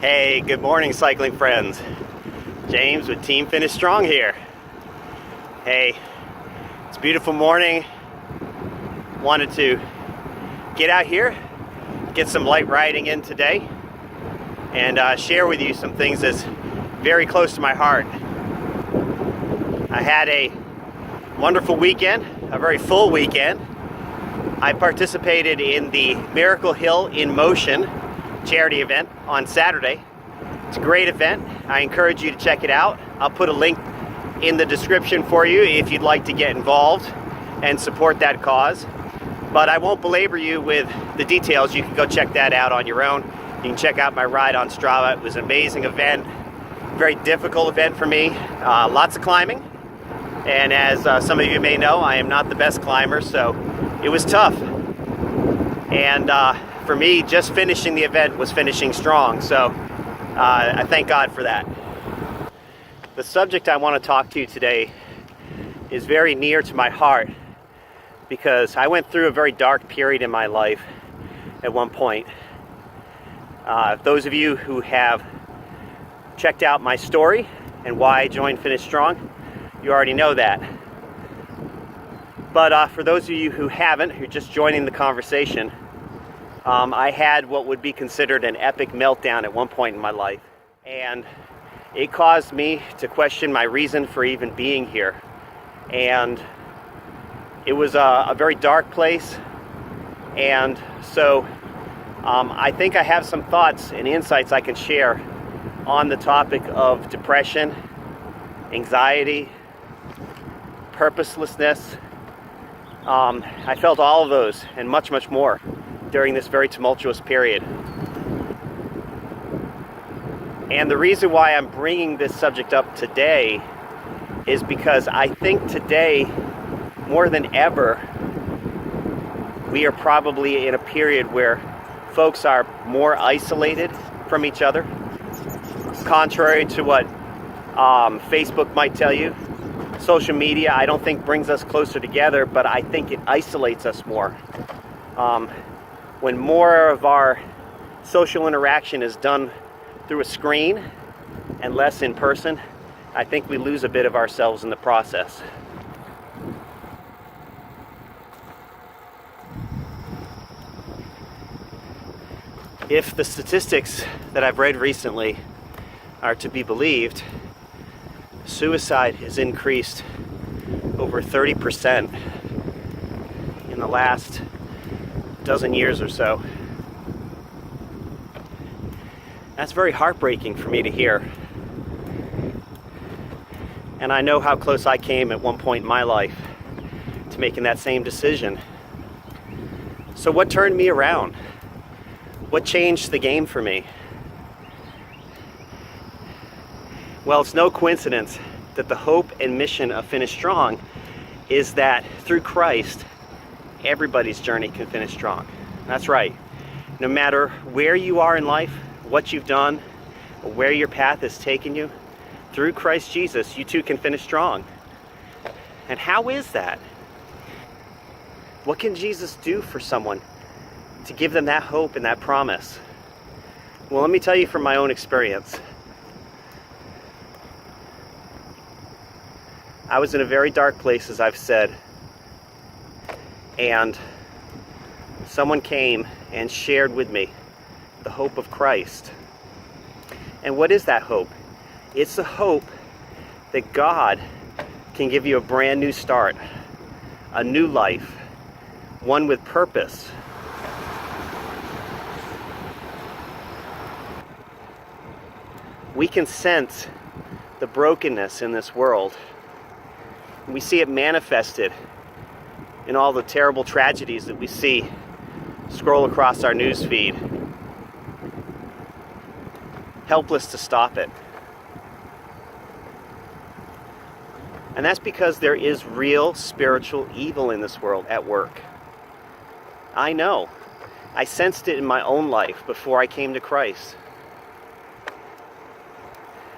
Hey, good morning, cycling friends. James with Team Finish Strong here. Hey, it's a beautiful morning. Wanted to get out here, get some light riding in today, and share with you some things that's very close to my heart. I had a wonderful weekend, a very full weekend. I participated in the Miracle Hill in Motion charity event on Saturday. It's a great event. I encourage you to check it out. I'll put a link in the description for you if you'd like to get involved and support that cause. But I won't belabor you with the details. You can go check that out on your own. You can check out my ride on Strava. It was an amazing event, very difficult event for me. Lots of climbing. And as some of you may know, I am not the best climber, so it was tough. And for me, just finishing the event was finishing strong. So I thank God for that. The subject I want to talk to you today is very near to my heart because I went through a very dark period in my life at one point. Those of you who have checked out my story and why I joined Finish Strong, you already know that. But for those of you who haven't, who are just joining the conversation, I had what would be considered an epic meltdown at one point in my life. And it caused me to question my reason for even being here. And it was a very dark place. And so I think I have some thoughts and insights I can share on the topic of depression, anxiety, purposelessness. I felt all of those and much, much more during this very tumultuous period. And the reason why I'm bringing this subject up today is because I think today, more than ever, we are probably in a period where folks are more isolated from each other. Contrary to what Facebook might tell you, social media I don't think brings us closer together, but I think it isolates us more. When more of our social interaction is done through a screen and less in person, I think we lose a bit of ourselves in the process. If the statistics that I've read recently are to be believed, suicide has increased over 30% in the last dozen years or so. That's very heartbreaking for me to hear. And I know how close I came at one point in my life to making that same decision. So what turned me around? What changed the game for me? Well, it's no coincidence that the hope and mission of Finish Strong is that through Christ, everybody's journey can finish strong. That's right. No matter where you are in life, what you've done, or where your path has taken you, through Christ Jesus, you too can finish strong. And how is that? What can Jesus do for someone to give them that hope and that promise? Well, let me tell you from my own experience. I was in a very dark place, as I've said, and someone came and shared with me the hope of Christ. And what is that hope? It's the hope that God can give you a brand new start, a new life, one with purpose. We can sense the brokenness in this world. We see it manifested in all the terrible tragedies that we see scroll across our news feed. Helpless to stop it. And that's because there is real spiritual evil in this world at work. I know. I sensed it in my own life before I came to Christ.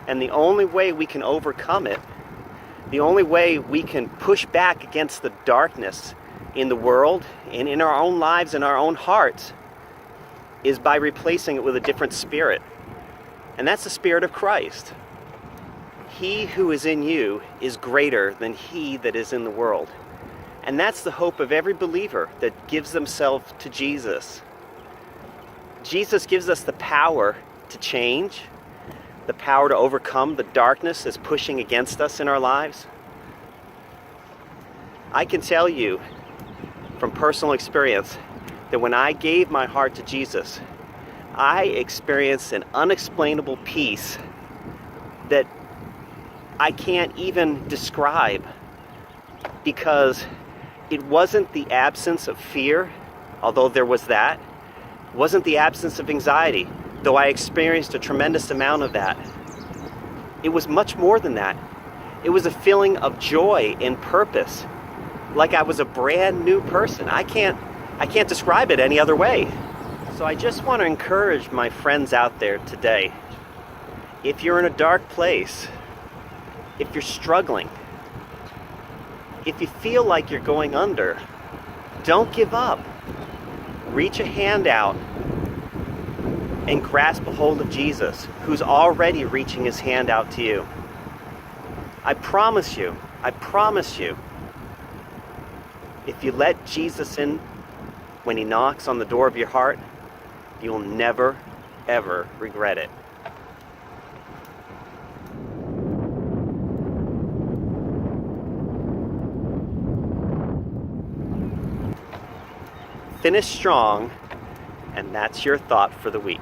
And the only way we can overcome it, the only way we can push back against the darkness in the world and in our own lives and our own hearts is by replacing it with a different spirit. And that's the Spirit of Christ. He who is in you is greater than he that is in the world. And that's the hope of every believer that gives themselves to Jesus. Jesus gives us the power to change, the power to overcome the darkness that's pushing against us in our lives. I can tell you from personal experience that when I gave my heart to Jesus, I experienced an unexplainable peace that I can't even describe, because it wasn't the absence of fear, although there was that. It wasn't the absence of anxiety, though I experienced a tremendous amount of that. It was much more than that. It was a feeling of joy and purpose, like I was a brand new person. I can't describe it any other way. So I just want to encourage my friends out there today. If you're in a dark place, if you're struggling, if you feel like you're going under, don't give up. Reach a hand out and grasp a hold of Jesus, who's already reaching his hand out to you. I promise you, if you let Jesus in when he knocks on the door of your heart, you'll never, ever regret it. Finish strong, and that's your thought for the week.